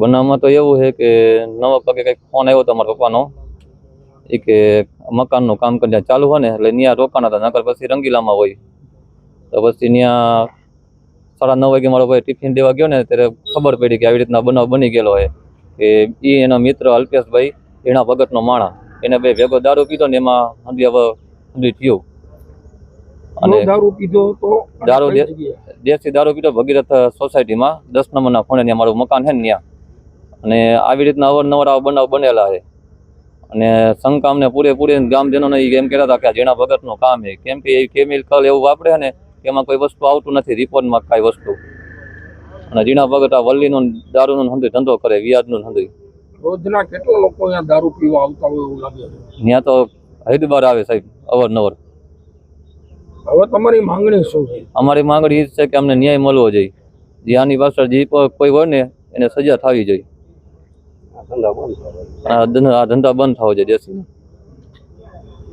બનાવમાં તો એવું છે કે નવા પગે કંઈક ફોન આવ્યો હતો મારા પપ્પાનો એ કે મકાનનું કામ કરીને ચાલુ હોય ને એટલે ત્યાં રોકાણા હતા, નકર પછી રંગીલામાં હોય. તો પછી ત્યાં 9:30 વાગે મારો ભાઈ ટિફિન દેવા ગયો ને ત્યારે ખબર પડી કે આવી રીતના બનાવ બની ગયેલો હોય કે એનો મિત્ર અલ્પેશભાઈ એના ભગતનો માણા એને બે ભેગો દારૂ પીધો ને એમાં હંધી થયું. અને દારૂ પીધો તો દારૂ દેશી દારૂ પીધો ભગીરથ સોસાયટીમાં 10 નંબરના ખૂણે ત્યાં મારું મકાન છે ને ત્યાં. અને આવી રીતના અવારનવાર આવા બનાવ બનેલા છે. અને શંકામને પૂરેપૂરી ગામજનોને એમ કહેતા હતા કે આ જેના ભગતનું કામ છે, કેમ કે એ કેમિકલ એવું વાપરે ને એમાં કોઈ વસ્તુ આવતું નથી રિપોર્ટમાં કાંઈ વસ્તુ. અને જીણા ભગત આ વલ્લીનું દારૂનું હંધી ધંધો કરે, વ્યાજનું હંધી. રોજના કેટલા લોકો અહીંયા દારૂ પીવા આવતા હોય એવું લાગે છે? ત્યાં તો હૈદબાર આવે સાહેબ અવારનવાર. હવે તમારી માંગણી શું છે? અમારી માંગણી એ છે કે અમને ન્યાય મળવો જોઈએ. જે આની પાછળ જે કોઈ હોય ને એને સજા થવી જોઈએ. આ ધંધા બંધ થવો જોઈએ દેશી.